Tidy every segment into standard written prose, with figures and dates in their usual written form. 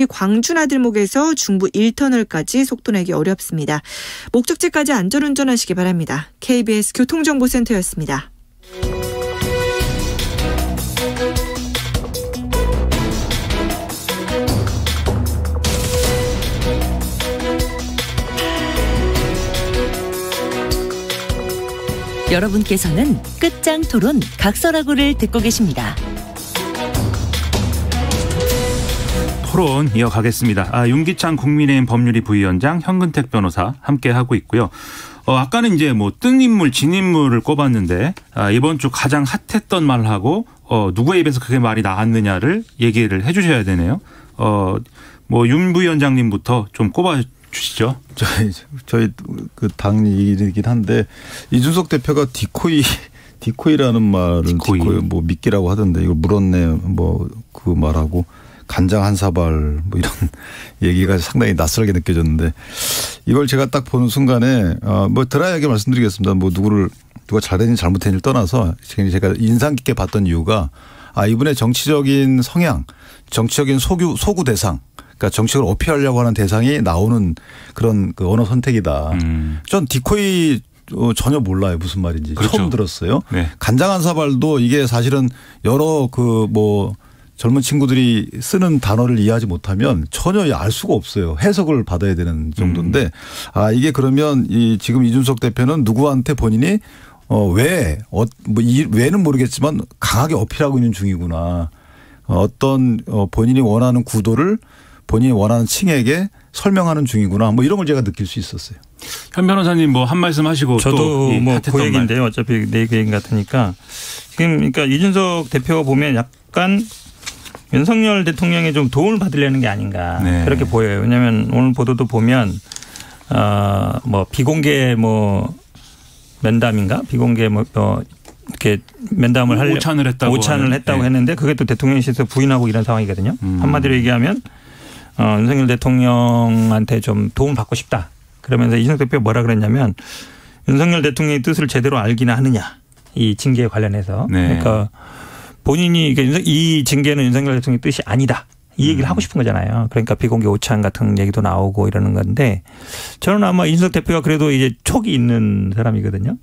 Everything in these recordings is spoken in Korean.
광주 나들목에서 중부 1터널까지 속도 내기 어렵습니다. 목적지까지 안전운전하시기 바랍니다. KBS 교통정보센터였습니다. 여러분께서는 끝장 토론 각설하고를 듣고 계십니다. 토론 이어가겠습니다. 윤기찬 국민의힘 법률위 부위원장, 현근택 변호사 함께하고 있고요. 아까는 이제 뭐 뜬 인물, 진 인물을 꼽았는데 이번 주 가장 핫했던 말하고 누구의 입에서 그게 말이 나왔느냐를 얘기를 해 주셔야 되네요. 뭐 윤 부위원장님부터 좀 꼽아 주시죠. 저희 그 당 얘기이긴 한데 이준석 대표가 디코이라는 말을 디코이 뭐 미끼라고 하던데 이거 물었네 뭐 그 말하고 간장 한 사발 뭐 이런 얘기가 상당히 낯설게 느껴졌는데 이걸 제가 딱 보는 순간에 뭐 드라이하게 말씀드리겠습니다. 뭐 누가 잘했는지 잘못했는지 떠나서 제가 인상 깊게 봤던 이유가 이분의 정치적인 성향, 정치적인 소구 대상, 그러니까 정치적으로 어필하려고 하는 대상이 나오는 그런 그 언어 선택이다. 전 디코이 전혀 몰라요. 무슨 말인지. 그렇죠. 처음 들었어요. 네. 간장 한 사발도 이게 사실은 여러 그 뭐 젊은 친구들이 쓰는 단어를 이해하지 못하면 전혀 알 수가 없어요. 해석을 받아야 되는 정도인데 이게 그러면 지금 이준석 대표는 누구한테 본인이 왜는 모르겠지만 강하게 어필하고 있는 중이구나. 어떤 본인이 원하는 구도를 본인이 원하는 층에게 설명하는 중이구나. 뭐 이런 걸 제가 느낄 수 있었어요. 현 변호사님 뭐 한 말씀 하시고 저도 뭐 그 얘기인데요. 어차피 내 얘기 같으니까 지금 그러니까 이준석 대표가 보면 약간 윤석열 대통령에 좀 도움을 받으려는 게 아닌가 그렇게 보여요. 왜냐하면 오늘 보도도 보면 뭐 비공개 뭐 면담인가 비공개 뭐 이렇게 면담을 하려 오찬을 했다고 했는데 그게 또 대통령실에서 부인하고 이런 상황이거든요. 한마디로 얘기하면 윤석열 대통령한테 좀 도움을 받고 싶다. 그러면서 이준석 대표가 뭐라 그랬냐면 윤석열 대통령의 뜻을 제대로 알기나 하느냐 이 징계에 관련해서 그러니까. 본인이 이 징계는 윤석열 대통령의 뜻이 아니다. 이 얘기를 하고 싶은 거잖아요. 그러니까 비공개 오찬 같은 얘기도 나오고 이러는 건데 저는 아마 이준석 대표가 그래도 이제 촉이 있는 사람이거든요.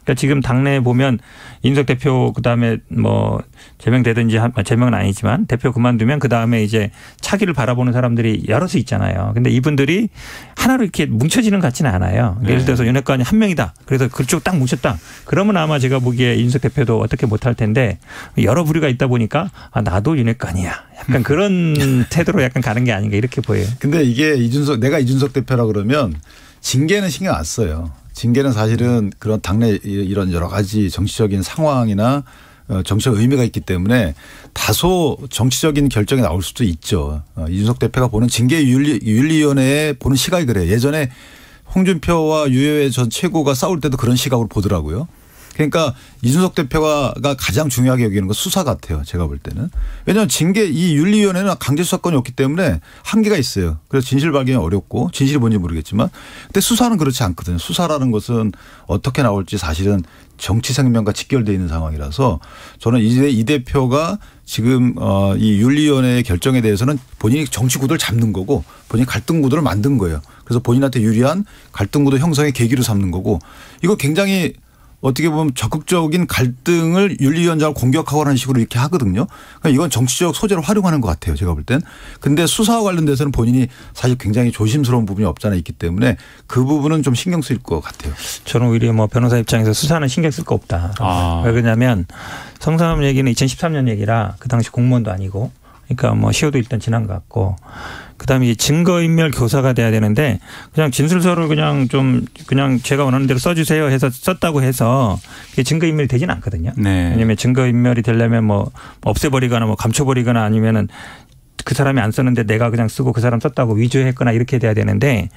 그러니까 지금 당내에 보면 이준석 대표 그다음에 뭐 제명되든지 제명은 아니지만 대표 그만두면 그다음에 이제 차기를 바라보는 사람들이 여럿이 있잖아요. 근데 이분들이 하나로 이렇게 뭉쳐지는 것 같지는 않아요. 예를 들어서 윤핵관이 한 명이다. 그래서 그쪽 딱 뭉쳤다. 그러면 아마 제가 보기에 이준석 대표도 어떻게 못할 텐데 여러 부류가 있다 보니까 나도 윤핵관이야. 약간 그런 태도로 약간 가는 게 아닌가 이렇게 보여요. 근데 이게 내가 이준석 대표라 그러면 징계는 신경 안 써요. 징계는 사실은 그런 당내 이런 여러 가지 정치적인 상황이나 정치적 의미가 있기 때문에 다소 정치적인 결정이 나올 수도 있죠. 이준석 대표가 보는 징계윤리위원회에 보는 시각이 그래요. 예전에 홍준표와 유해회 전 최고가 싸울 때도 그런 시각으로 보더라고요. 그러니까 이준석 대표가 가장 중요하게 여기는 건 수사 같아요. 제가 볼 때는. 왜냐하면 이 윤리위원회는 강제 수사권이 없기 때문에 한계가 있어요. 그래서 진실 발견이 어렵고 진실이 뭔지 모르겠지만 근데 수사는 그렇지 않거든요. 수사라는 것은 어떻게 나올지 사실은 정치 생명과 직결되어 있는 상황이라서 저는 이 대표가 지금 이 윤리위원회의 결정에 대해서는 본인이 정치 구도를 잡는 거고 본인이 갈등 구도를 만든 거예요. 그래서 본인한테 유리한 갈등 구도 형성의 계기로 삼는 거고 이거 굉장히 어떻게 보면 적극적인 갈등을 윤리위원장을 공격하고 하는 식으로 이렇게 하거든요. 그러니까 이건 정치적 소재로 활용하는 것 같아요. 제가 볼 땐. 근데 수사와 관련돼서는 본인이 사실 굉장히 조심스러운 부분이 없잖아 있기 때문에 그 부분은 좀 신경 쓰일 것 같아요. 저는 오히려 뭐 변호사 입장에서 수사는 신경 쓸 거 없다. 왜 그러냐면 성삼 얘기는 2013년 얘기라 그 당시 공무원도 아니고 그러니까 뭐 시효도 일단 지난 것 같고 그다음에 증거인멸 교사가 돼야 되는데 그냥 진술서를 그냥 제가 원하는 대로 써주세요 해서 썼다고 해서 그게 증거인멸이 되지는 않거든요. 왜냐하면 증거인멸이 되려면 뭐 없애버리거나 뭐 감춰버리거나 아니면은 그 사람이 안 썼는데 내가 그냥 쓰고 그 사람 썼다고 위조했거나 이렇게 돼야 되는데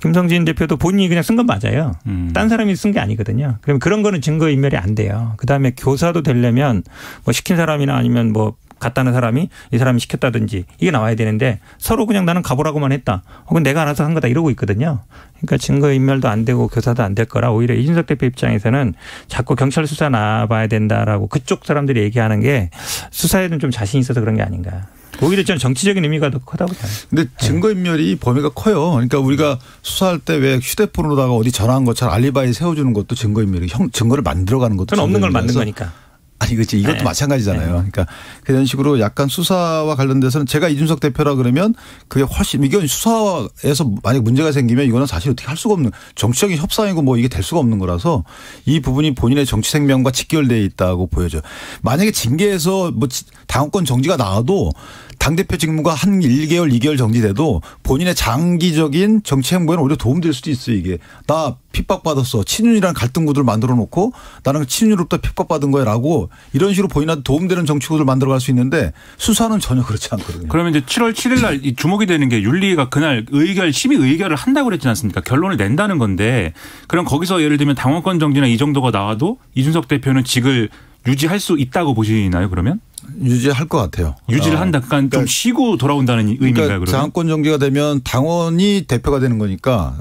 김성진 대표도 본인이 그냥 쓴 건 맞아요. 딴 사람이 쓴 게 아니거든요. 그러면 그런 거는 증거인멸이 안 돼요. 그다음에 교사도 되려면 뭐 시킨 사람이나 아니면 뭐 갔다는 사람이 이 사람이 시켰다든지 이게 나와야 되는데 서로 그냥 나는 가보라고만 했다. 혹은 내가 알아서 한 거다 이러고 있거든요. 그러니까 증거인멸도 안 되고 교사도 안 될 거라 오히려 이준석 대표 입장에서는 자꾸 경찰 수사 나와봐야 된다라고 그쪽 사람들이 얘기하는 게 수사에는 좀 자신 있어서 그런 게 아닌가. 오히려 저는 정치적인 의미가 더 크다고 봐요. 근데 증거인멸이 범위가 커요. 그러니까 우리가 수사할 때 왜 휴대폰으로다가 어디 전화한 것처럼 알리바이 세워주는 것도 증거인멸이 증거를 만들어가는 것도 그건 없는 걸 만든 거니까. 아니 그렇지 이것도 네. 마찬가지잖아요. 네. 그러니까 그런 식으로 약간 수사와 관련돼서는 제가 이준석 대표라 그러면 그게 훨씬 이건 수사에서 만약 문제가 생기면 이거는 사실 어떻게 할 수가 없는 정치적인 협상이고 뭐 이게 될 수가 없는 거라서 이 부분이 본인의 정치 생명과 직결되어 있다고 보여져요. 만약에 징계에서 뭐 당원권 정지가 나와도 당대표 직무가 한 1개월 2개월 정지돼도 본인의 장기적인 정치 행보에는 오히려 도움될 수도 있어요. 이게 나 핍박받았어. 친윤이라는 갈등 구도를 만들어 놓고 나는 친윤으로부터 핍박받은 거야 라고 이런 식으로 본인한테 도움되는 정치 구도를 만들어갈 수 있는데 수사는 전혀 그렇지 않거든요. 그러면 이제 7월 7일 날 주목이 되는 게 윤리위가 그날 심의 의결을 한다고 그랬지 않습니까? 결론을 낸다는 건데 그럼 거기서 예를 들면 당원권 정지나 이 정도가 나와도 이준석 대표는 직을 유지할 수 있다고 보시나요 그러면? 유지할 것 같아요. 유지를 한다. 그러니까 좀 쉬고 돌아온다는 의미인가요? 그러면? 당원권 정지가 되면 당원이 대표가 되는 거니까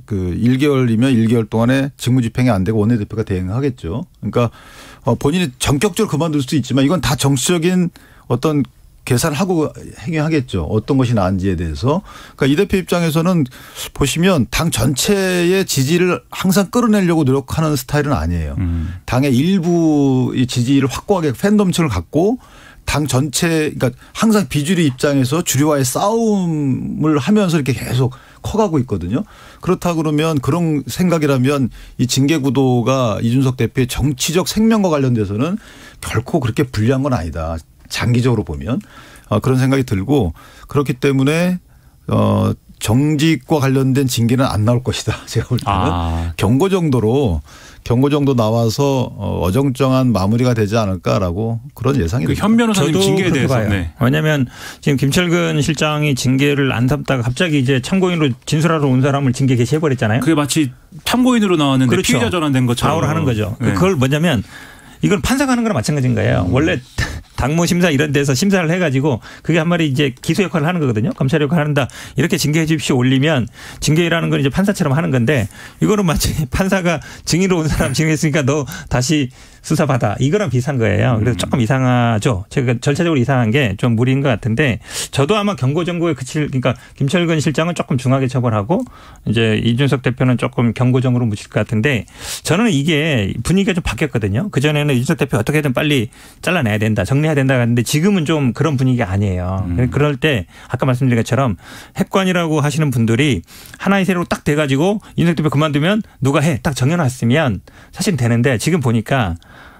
그 1개월이면 1개월 동안에 직무집행이 안 되고 원내대표가 대행하겠죠. 그러니까 본인이 전격적으로 그만둘 수도 있지만 이건 다 정치적인 어떤 계산을 하고 행위하겠죠. 어떤 것이 나은지에 대해서. 그러니까 이 대표 입장에서는 보시면 당 전체의 지지를 항상 끌어내려고 노력하는 스타일은 아니에요. 당의 일부의 지지를 확고하게 팬덤층을 갖고 당 전체 그러니까 항상 비주류 입장에서 주류와의 싸움을 하면서 이렇게 계속 커가고 있거든요. 그렇다 그러면 그런 생각이라면 이 징계 구도가 이준석 대표의 정치적 생명과 관련돼서는 결코 그렇게 불리한 건 아니다. 장기적으로 보면 그런 생각이 들고 그렇기 때문에 정직과 관련된 징계는 안 나올 것이다. 제가 볼 때는 경고 정도 나와서 어정쩡한 마무리가 되지 않을까라고 그런 예상이 듭니다. 현 변호사님 징계에 대해서. 네. 왜냐하면 지금 김철근 실장이 징계를 안 삼다가 갑자기 이제 참고인으로 진술하러 온 사람을 징계 개시해버렸잖아요. 그게 마치 참고인으로 나왔는데 그렇죠. 피의자 전환된 것처럼. 바로 하는 거죠. 네. 그걸 뭐냐면 이건 판사가 하는 거랑 마찬가지인 거예요. 원래 당무 심사 이런 데서 심사를 해가지고 그게 한 마리 이제 기소 역할을 하는 거거든요. 검찰 역할을 한다. 이렇게 징계해 주십시오 올리면 징계라는 건 이제 판사처럼 하는 건데 이거는 마치 판사가 증인으로 온 사람 징계했으니까 너 다시 수사받아. 이거랑 비슷한 거예요. 그래서 조금 이상하죠. 제가 절차적으로 이상한 게 좀 무리인 것 같은데 저도 아마 경고 정도에 그러니까 김철근 실장은 조금 중하게 처벌하고 이제 이준석 대표는 조금 경고 정도로 묻힐 것 같은데 저는 이게 분위기가 좀 바뀌었거든요. 그전에는 이준석 대표 어떻게든 빨리 잘라내야 된다. 정리해야 된다 하는데 지금은 좀 그런 분위기가 아니에요. 그럴 때 아까 말씀드린 것처럼 핵관이라고 하시는 분들이 하나의 세력으로 딱 돼가지고 이준석 대표 그만두면 누가 해. 딱 정해놨으면 사실은 되는데 지금 보니까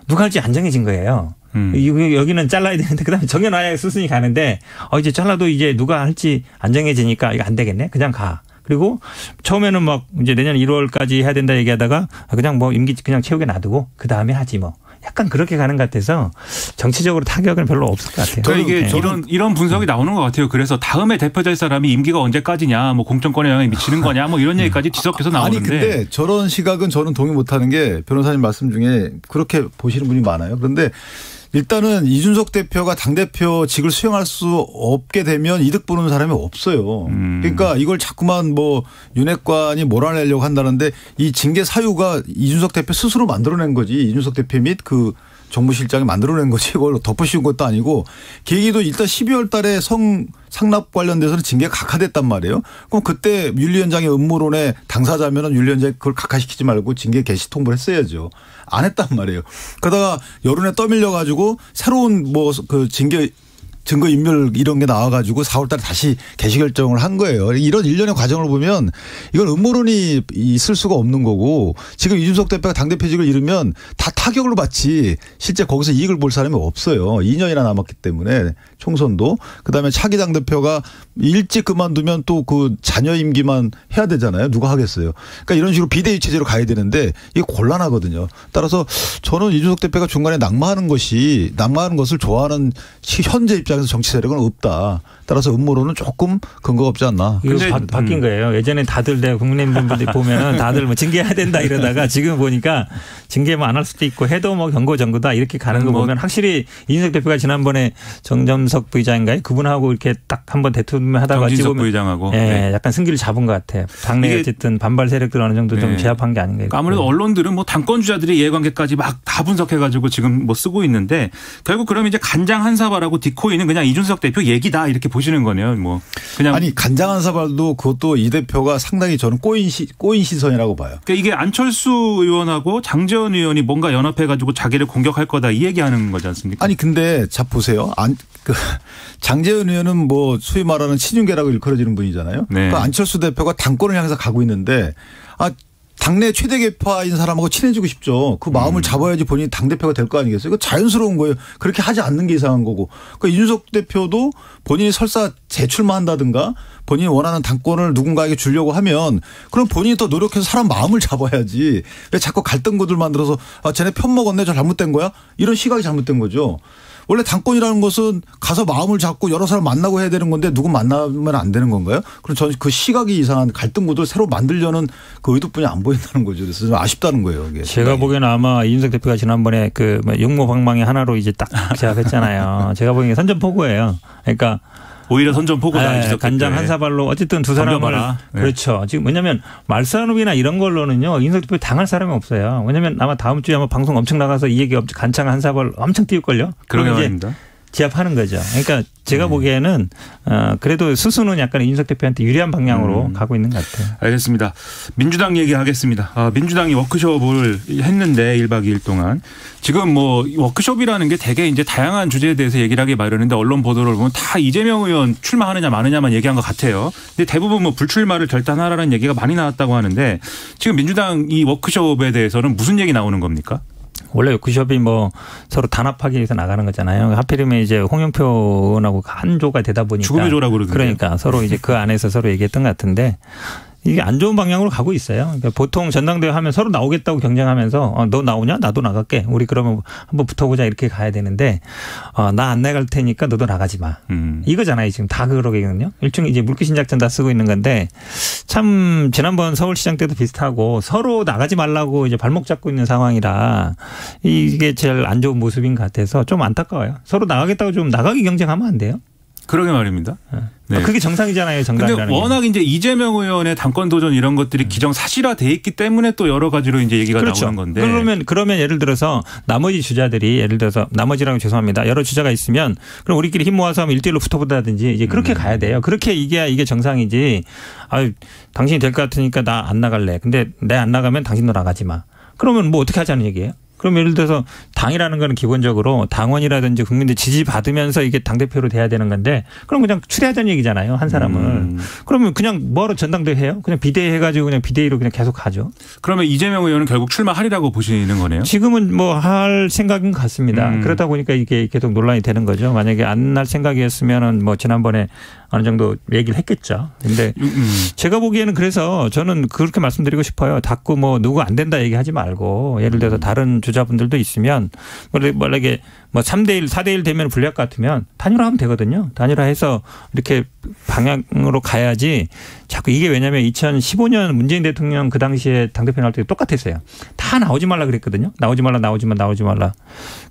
누가 할지 안 정해진 거예요. 여기는 잘라야 되는데 그다음에 정해놔야 수순이 가는데 이제 잘라도 이제 누가 할지 안 정해지니까 이거 안 되겠네. 그냥 가. 그리고 처음에는 막 이제 내년 1월까지 해야 된다 얘기하다가 그냥 뭐 임기 그냥 채우게 놔두고 그다음에 하지 뭐. 약간 그렇게 가는 것 같아서 정치적으로 타격은 별로 없을 것 같아요. 그러니까 이게 이런 분석이 나오는 것 같아요. 그래서 다음에 대표 될 사람이 임기가 언제까지냐, 뭐 공천권에 영향이 미치는 거냐, 뭐 이런 얘기까지 뒤섞여서 나오는데. 아니 근데 저런 시각은 저는 동의 못하는 게 변호사님 말씀 중에 그렇게 보시는 분이 많아요. 그런데 일단은 이준석 대표가 당대표직을 수행할 수 없게 되면 이득 보는 사람이 없어요. 그러니까 이걸 자꾸만 뭐 윤핵관이 몰아내려고 한다는데 이 징계 사유가 이준석 대표 스스로 만들어낸 거지. 이준석 대표 및 그 정무실장이 만들어낸 거지. 이걸 덮어씌운 것도 아니고 계기도 일단 12월 달에 상납 관련돼서는 징계가 각하됐단 말이에요. 그럼 그때 윤리위원장의 음모론에 당사자면은 윤리위원장이 그걸 각하시키지 말고 징계 개시 통보를 했어야죠. 안 했단 말이에요. 그러다가 여론에 떠밀려 가지고 새로운 뭐 그 증거인멸 이런 게 나와가지고 4월 달에 다시 개시 결정을 한 거예요. 이런 일련의 과정을 보면 이건 음모론이 있을 수가 없는 거고 지금 이준석 대표가 당대표직을 잃으면 다 타격을 받지 실제 거기서 이익을 볼 사람이 없어요. 2년이나 남았기 때문에 총선도. 그다음에 차기 당대표가 일찍 그만두면 또 그 자녀 임기만 해야 되잖아요. 누가 하겠어요. 그러니까 이런 식으로 비대위 체제로 가야 되는데 이게 곤란하거든요. 따라서 저는 이준석 대표가 중간에 낙마하는 것을 좋아하는 현재 입장에서 정치 세력은 없다. 따라서 음모론은 조금 근거가 없지 않나. 근데 바뀐 거예요. 예전에 다들 내가 국민분들이 보면은 다들 뭐 징계해야 된다 이러다가 지금 보니까 징계 뭐 안 할 수도 있고 해도 뭐 경고 정도다 이렇게 가는 거 보면 확실히 이준석 대표가 지난번에 정점석 부의장인가요? 그분하고 이렇게 딱 한번 대투면 하다가 정진석 부의장하고 네. 약간 승기를 잡은 것 같아요. 당내 어쨌든 반발 세력들 어느 정도 좀 제압한 게 아닌가. 아무래도 언론들은 뭐 당권 주자들의 이해관계까지 막 다 분석해가지고 지금 뭐 쓰고 있는데 결국 그러면 이제 간장 한 사발하고 디코이는 그냥 이준석 대표 얘기다 이렇게 보시는 거네요. 뭐 그냥 아니 간장한 사발도 그것도 이 대표가 상당히 저는 꼬인 시선이라고 봐요. 그러니까 이게 안철수 의원하고 장제원 의원이 뭔가 연합해가지고 자기를 공격할 거다 이 얘기하는 거지 않습니까? 아니 근데 자 보세요. 장제원 의원은 뭐 소위 말하는 친윤계라고 일컬어지는 분이잖아요. 네. 그 안철수 대표가 당권을 향해서 가고 있는데 당내 최대 계파인 사람하고 친해지고 싶죠. 그 마음을 잡아야지 본인이 당대표가 될 거 아니겠어요. 이거 자연스러운 거예요. 그렇게 하지 않는 게 이상한 거고. 그러니까 이준석 대표도 본인이 설사 재출마한다든가 본인이 원하는 당권을 누군가에게 주려고 하면 그럼 본인이 더 노력해서 사람 마음을 잡아야지. 왜 자꾸 갈등구들 만들어서 쟤네 편먹었네 저 잘못된 거야? 이런 시각이 잘못된 거죠. 원래 당권이라는 것은 가서 마음을 잡고 여러 사람 만나고 해야 되는 건데 누구 만나면 안 되는 건가요? 그럼 저는 그 시각이 이상한 갈등구도를 새로 만들려는 그 의도뿐이 안 보인다는 거죠. 그래서 좀 아쉽다는 거예요. 이게 제가 보기에는 아마 이준석 대표가 지난번에 그 용모방망이 하나로 이제 딱 제압했잖아요. 제가 보기에는 선전포고예요. 그러니까 오히려 선전포고다. 간장 한 사발로 어쨌든 두 사람을 네. 그렇죠. 지금 왜냐하면 말싸움이나 이런 걸로는요. 이준석 대표 당할 사람이 없어요. 왜냐하면 아마 다음 주에 아마 방송 엄청 나가서 이 얘기 간장 한 사발 엄청 띄울걸요. 그러게 말입니다. 제압하는 거죠. 그러니까 제가 보기에는 그래도 수수는 약간 이준석 대표한테 유리한 방향으로 가고 있는 것 같아요. 알겠습니다. 민주당 얘기하겠습니다. 민주당이 워크숍을 했는데 1박 2일 동안 지금 뭐 워크숍이라는 게 되게 이제 다양한 주제에 대해서 얘기를 하기 마련인데 언론 보도를 보면 다 이재명 의원 출마하느냐 마느냐만 얘기한 것 같아요. 근데 대부분 뭐 불출마를 결단하라는 얘기가 많이 나왔다고 하는데 지금 민주당 이 워크숍에 대해서는 무슨 얘기 나오는 겁니까? 원래 워크숍이 뭐 서로 단합하기 위해서 나가는 거잖아요. 하필이면 이제 홍영표 의원하고 한 조가 되다 보니까. 죽음의 조라고 그러던데요. 그러니까 서로 이제 그 안에서 서로 얘기했던 것 같은데 이게 안 좋은 방향으로 가고 있어요. 그러니까 보통 전당대회 하면 서로 나오겠다고 경쟁하면서 너 나오냐? 나도 나갈게. 우리 그러면 한번 붙어보자 이렇게 가야 되는데 나 안 나갈 테니까 너도 나가지 마. 이거잖아요. 지금 다 그러거든요. 일종의 이제 물귀신 작전 다 쓰고 있는 건데 참 지난번 서울시장 때도 비슷하고 서로 나가지 말라고 이제 발목 잡고 있는 상황이라 이게 제일 안 좋은 모습인 것 같아서 좀 안타까워요. 서로 나가겠다고 좀 나가기 경쟁하면 안 돼요? 그러게 말입니다. 네. 그게 정상이잖아요. 정당이라는 근데 워낙 이제 이재명 의원의 당권 도전 이런 것들이 기정사실화돼 있기 때문에 또 여러 가지로 이제 얘기가 그렇죠. 나오는 건데. 그러면 예를 들어서 나머지 주자들이 예를 들어서 나머지라고 죄송합니다. 여러 주자가 있으면 그럼 우리끼리 힘 모아서 하면 1대1로 붙어보다든지 이제 그렇게 가야 돼요. 그렇게 이게 정상이지. 당신이 될 것 같으니까 나 안 나갈래. 근데 내 안 나가면 당신도 나가지 마. 그러면 뭐 어떻게 하자는 얘기예요? 그럼 예를 들어서 당이라는 거는 기본적으로 당원이라든지 국민들 지지받으면서 이게 당대표로 돼야 되는 건데 그럼 그냥 추대하자는 얘기잖아요. 한 사람을. 그러면 그냥 뭐하러 전당대회 해요? 그냥 비대해가지고 그냥 비대위로 그냥 계속 가죠. 그러면 이재명 의원은 결국 출마하리라고 보시는 거네요? 지금은 뭐 할 생각인 것 같습니다. 그러다 보니까 이게 계속 논란이 되는 거죠. 만약에 안 할 생각이었으면은 뭐 지난번에 어느 정도 얘기를 했겠죠. 근데 제가 보기에는 그래서 저는 그렇게 말씀드리고 싶어요. 자꾸 뭐 누구 안 된다 얘기하지 말고 예를 들어서 다른 주자분들도 있으면 만약에 뭐 3대1, 4대1 되면 불리할 것 같으면 단일화하면 되거든요. 단일화해서 이렇게 방향으로 가야지 자꾸 이게 왜냐하면 2015년 문재인 대통령 그 당시에 당대표 나올 때 똑같았어요. 다 나오지 말라 그랬거든요. 나오지 말라.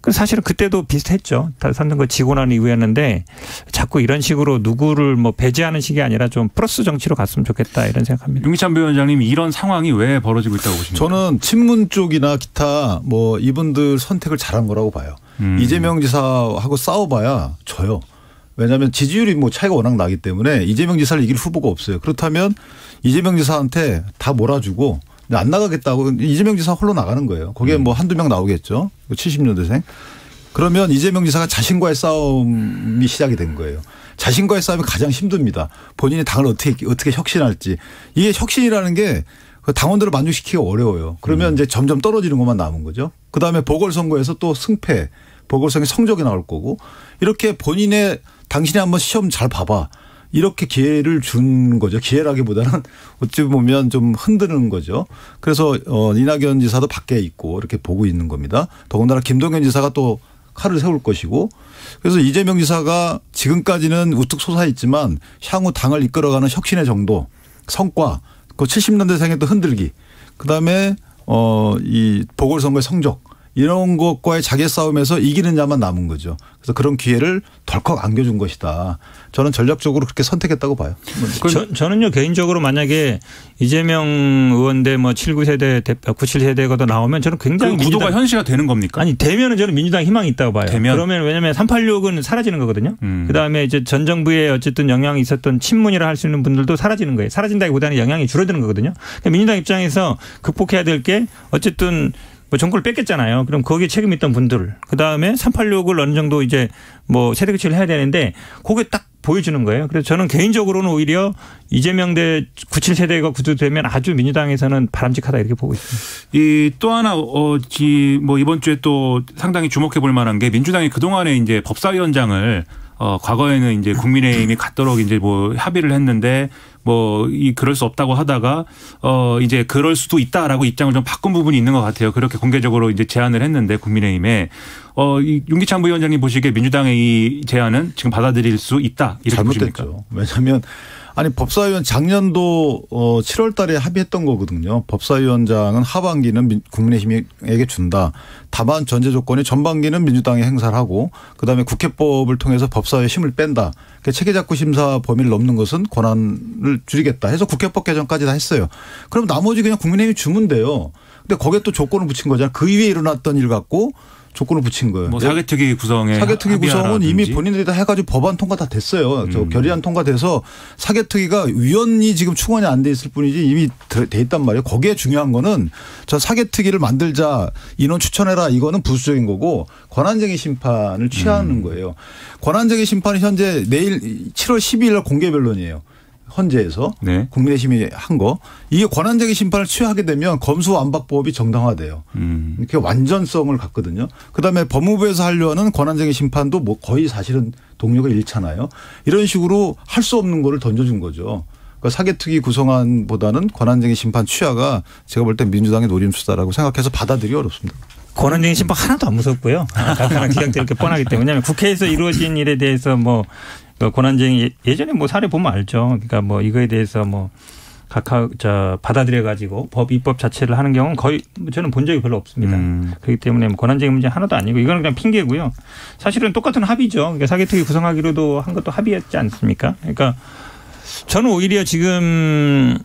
그래서 사실은 그때도 비슷했죠. 다 선거 지고 난 이후였는데 자꾸 이런 식으로 누구를 뭐 배제하는 식이 아니라 좀 플러스 정치로 갔으면 좋겠다 이런 생각합니다. 윤기찬 부위원장님 이런 상황이 왜 벌어지고 있다고 보십니까? 저는 친문 쪽이나 기타 뭐 이분들 선택을 잘한 거라고 봐요. 이재명 지사하고 싸워봐야 져요. 왜냐하면 지지율이 뭐 차이가 워낙 나기 때문에 이재명 지사를 이길 후보가 없어요. 그렇다면 이재명 지사한테 다 몰아주고 안 나가겠다고 이재명 지사 홀로 나가는 거예요. 거기에 뭐 한두 명 나오겠죠. 70년대생. 그러면 이재명 지사가 자신과의 싸움이 시작이 된 거예요. 자신과의 싸움이 가장 힘듭니다. 본인이 당을 어떻게 혁신할지. 이게 혁신이라는 게 당원들을 만족시키기가 어려워요. 그러면 이제 점점 떨어지는 것만 남은 거죠. 그다음에 보궐선거에서 또 승패, 보궐선거의 성적이 나올 거고 이렇게 본인의 당신이 한번 시험 잘 봐봐. 이렇게 기회를 준 거죠. 기회라기보다는 어찌 보면 좀 흔드는 거죠. 그래서 이낙연 지사도 밖에 있고 이렇게 보고 있는 겁니다. 더군다나 김동연 지사가 또 칼을 세울 것이고 그래서 이재명 지사가 지금까지는 우뚝 솟아있지만 향후 당을 이끌어가는 혁신의 정도, 성과, 그 70년대생의 또 흔들기, 그다음에 이 보궐선거의 성적 이런 것과의 자기 싸움에서 이기는 자만 남은 거죠. 그래서 그런 기회를 덜컥 안겨준 것이다. 저는 전략적으로 그렇게 선택했다고 봐요. 저는요 개인적으로 만약에 이재명 의원대 뭐 79세대 97세대가 나오면 저는 굉장히 그 구도가 현실화 되는 겁니까? 아니 되면은 저는 민주당 희망이 있다고 봐요. 그러면 왜냐하면 386은 사라지는 거거든요. 그다음에 이제 전 정부에 어쨌든 영향이 있었던 친문이라 할 수 있는 분들도 사라지는 거예요. 사라진다기보다는 영향이 줄어드는 거거든요. 그러니까 민주당 입장에서 극복해야 될 게 어쨌든 뭐 정권을 뺏겼잖아요. 그럼 거기에 책임 있던 분들. 그다음에 386을 어느 정도 이제 뭐 세대 교체를 해야 되는데 그게 딱 보여주는 거예요. 그래서 저는 개인적으로는 오히려 이재명 대 97세대가 구조되면 아주 민주당에서는 바람직하다 이렇게 보고 있습니다. 이 또 하나 뭐 이번 주에 또 상당히 주목해 볼 만한 게 민주당이 그동안에 이제 법사위원장을 과거에는 이제 국민의힘이 갖도록 이제 뭐 합의를 했는데 뭐 그럴 수 없다고 하다가 이제 그럴 수도 있다라고 입장을 좀 바꾼 부분이 있는 것 같아요. 그렇게 공개적으로 이제 제안을 했는데 국민의힘에 이 윤기찬 부위원장님 보시기에 민주당의 이 제안은 지금 받아들일 수 있다 이렇게 보십니까? 잘못됐죠. 왜냐하면 아니 법사위원 작년도 7월 달에 합의했던 거거든요. 법사위원장은 하반기는 국민의힘에게 준다. 다만 전제 조건이 전반기는 민주당이 행사를 하고 그다음에 국회법을 통해서 법사위에 힘을 뺀다. 체계작구 심사 범위를 넘는 것은 권한을 줄이겠다 해서 국회법 개정까지 다 했어요. 그럼 나머지 그냥 국민의힘이 주면 돼요. 근데 거기에 또 조건을 붙인 거잖아요. 그 이후에 일어났던 일 갖고 조건을 붙인 거예요. 뭐 사개특위 구성에 사개특위 구성은 이미 본인들이 다 해가지고 법안 통과 다 됐어요. 저 결의안 통과돼서 사개특위가 위원이 지금 충원이 안 돼 있을 뿐이지 이미 돼 있단 말이에요. 거기에 중요한 거는 저 사개특위를 만들자 인원 추천해라 이거는 부수적인 거고 권한쟁의 심판을 취하는 거예요. 권한쟁의 심판이 현재 내일 7월 12일 날 공개 변론이에요. 헌재에서 네. 국민의힘이 한 거. 이게 권한쟁의 심판을 취하게 되면 검수완박법이 정당화돼요. 이렇게 완전성을 갖거든요. 그다음에 법무부에서 하려는 권한쟁의 심판도 뭐 거의 사실은 동력을 잃잖아요. 이런 식으로 할 수 없는 거를 던져준 거죠. 그러니까 사개특위 구성안보다는 권한쟁의 심판 취하가 제가 볼 때 민주당의 노림수다라고 생각해서 받아들이기 어렵습니다. 권한쟁의 심판 하나도 안 무섭고요. 간단한 기각들 이렇게 뻔하기 때문에 왜냐하면 국회에서 이루어진 일에 대해서 뭐 권한쟁의 예전에 뭐 사례 보면 알죠. 그러니까 뭐 이거에 대해서 뭐 각각 받아들여 가지고 입법 자체를 하는 경우는 거의 저는 본 적이 별로 없습니다. 그렇기 때문에 권한쟁의 문제 하나도 아니고 이거는 그냥 핑계고요. 사실은 똑같은 합의죠. 그러니까 사개특위 구성하기로도 한 것도 합의였지 않습니까? 그러니까 저는 오히려 지금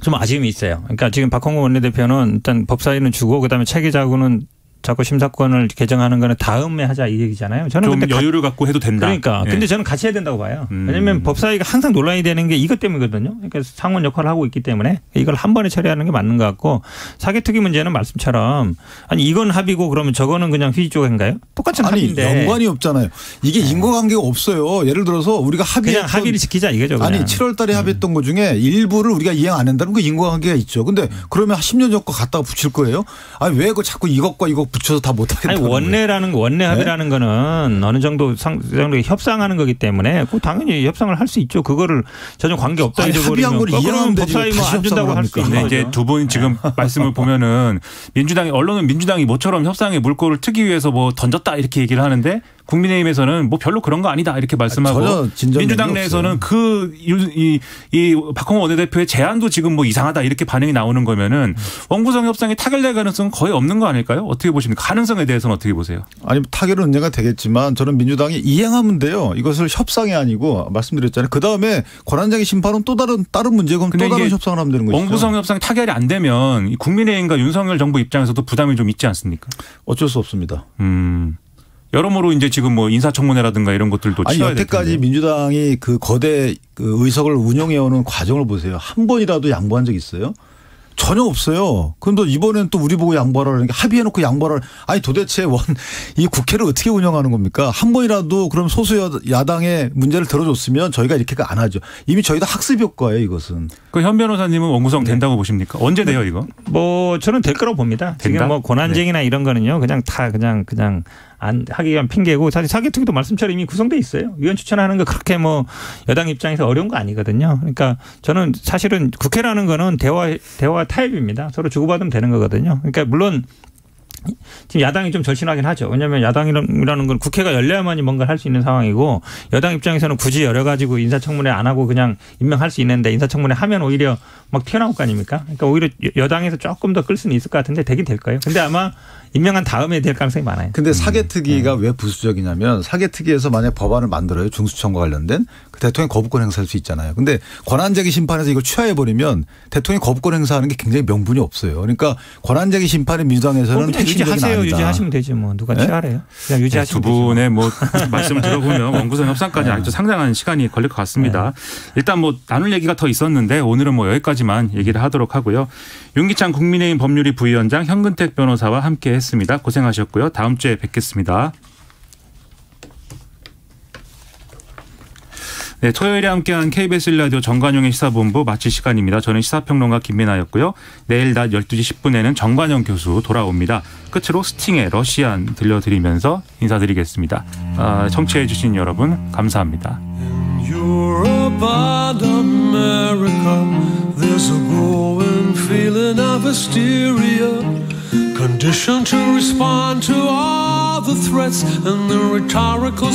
좀 아쉬움이 있어요. 그러니까 지금 박홍근 원내대표는 일단 법사위는 주고 그다음에 체계작구는 자꾸 심사권을 개정하는 거는 다음에 하자 이 얘기잖아요. 저는 좀 근데 여유를 갖고 해도 된다. 그러니까. 예. 근데 저는 같이 해야 된다고 봐요. 왜냐하면 법사위가 항상 논란이 되는 게 이것 때문이거든요. 그러니까 상원 역할을 하고 있기 때문에 이걸 한 번에 처리하는 게 맞는 것 같고 사개특위 문제는 말씀처럼 아니 이건 합의고 그러면 저거는 그냥 휘지조인가요? 똑같은 합의인데. 연관이 없잖아요. 이게 인과관계가 없어요. 예를 들어서 우리가 그냥 합의를 지키자 이거죠. 그냥. 아니 7월 달에 합의했던 것 중에 일부를 우리가 이행 안 한다는 거 인과관계가 있죠. 근데 그러면 10년 전 거 갖다가 붙일 거예요? 아니 왜 그 자꾸 이것과 이거 붙여서 다 못하겠다. 아니 원내 합의라는 네? 거는 어느 정도 협상하는 거기 때문에 당연히 협상을 할 수 있죠. 그거를 전혀 관계 없다 합의한 걸 이해하면 법사위 뭐 안 준다고 할 수 있는 이제 두 분 지금 말씀을 보면은 민주당이 민주당이 모처럼 협상의 물꼬를 트기 위해서 뭐 던졌다 이렇게 얘기를 하는데 국민의힘에서는 뭐 별로 그런 거 아니다 이렇게 말씀하고 민주당 내에서는 이 박홍근 원내대표의 제안도 지금 뭐 이상하다 이렇게 반응이 나오는 거면은 원구성 협상이 타결될 가능성은 거의 없는 거 아닐까요? 어떻게 보십니까? 가능성에 대해서는 어떻게 보세요? 아니 타결은 언젠가 되겠지만 저는 민주당이 이행하면 돼요. 이것을 협상이 아니고 말씀드렸잖아요. 그다음에 권한쟁의 심판은 또 다른 문제고 또 다른 협상을 하면 되는 거죠. 원구성 협상이 타결이 안 되면 국민의힘과 윤석열 정부 입장에서도 부담이 좀 있지 않습니까? 어쩔 수 없습니다. 여러모로 이제 지금 뭐 인사청문회라든가 이런 것들도 치러야 될 텐데. 여태까지 민주당이 그 거대 그 의석을 운영해오는 과정을 보세요. 한 번이라도 양보한 적 있어요? 전혀 없어요. 그런데 이번에는 또 우리 보고 양보하라는 게 합의해놓고 양보를 아니 도대체 이 국회를 어떻게 운영하는 겁니까? 한 번이라도 그럼 소수 야당의 문제를 들어줬으면 저희가 이렇게 안 하죠. 이미 저희도 학습 효과예요 이것은. 그 현 변호사님은 원구성 된다고 보십니까? 언제 돼요 이거? 뭐 저는 될 거라고 봅니다. 된다? 지금 뭐 권한쟁의나 이런 거는요 그냥 다 그냥 안 하기 위한 핑계고 사실 사개특위도 말씀처럼 이미 구성돼 있어요. 위원 추천하는 거 그렇게 뭐 여당 입장에서 어려운 거 아니거든요. 그러니까 저는 사실은 국회라는 거는 대화 타협입니다. 서로 주고받으면 되는 거거든요. 그러니까 물론 지금 야당이 좀 절신하긴 하죠. 왜냐하면 야당이라는 건 국회가 열려야만이 뭔가를 할 수 있는 상황이고 여당 입장에서는 굳이 열어가지고 인사청문회 안 하고 그냥 임명할 수 있는데 인사청문회 하면 오히려 막 튀어나올 거 아닙니까? 그러니까 오히려 여당에서 조금 더 끌 수는 있을 것 같은데 되긴 될 거예요. 근데 아마 임명한 다음에 될 가능성이 많아요. 근데 사개특위가 왜 부수적이냐면 사개특위에서 만약 법안을 만들어요. 중수청과 관련된 그 대통령이 거부권 행사할 수 있잖아요. 근데 권한쟁의 심판에서 이걸 취하해버리면 대통령이 거부권 행사하는 게 굉장히 명분이 없어요. 그러니까 권한쟁의 심판의 민주당에서는 핵심적인 아니다. 유지하시면 되지 뭐 누가 취하래요. 그냥 유지하시면 두 분의 뭐 말씀을 들어보면 원구성 협상까지 아주 상당한 시간이 걸릴 것 같습니다. 일단 뭐 나눌 얘기가 더 있었는데 오늘은 뭐 여기까지만 얘기를 하도록 하고요. 윤기찬 국민의힘 법률위 부위원장 현근택 변호사와 함께 했습니다. 고생하셨고요. 다음 주에 뵙겠습니다. 네, 토요일에 함께한 KBS 1라디오 정관용의 시사본부 마칠 시간입니다. 저는 시사평론가 김민아였고요. 내일 낮 12시 10분에는 정관용 교수 돌아옵니다. 끝으로 스팅의 러시안 들려드리면서 인사드리겠습니다. 청취해 주신 여러분 감사합니다. Europe and America, there's a growing feeling of hysteria, conditioned to respond to all the threats and the rhetorical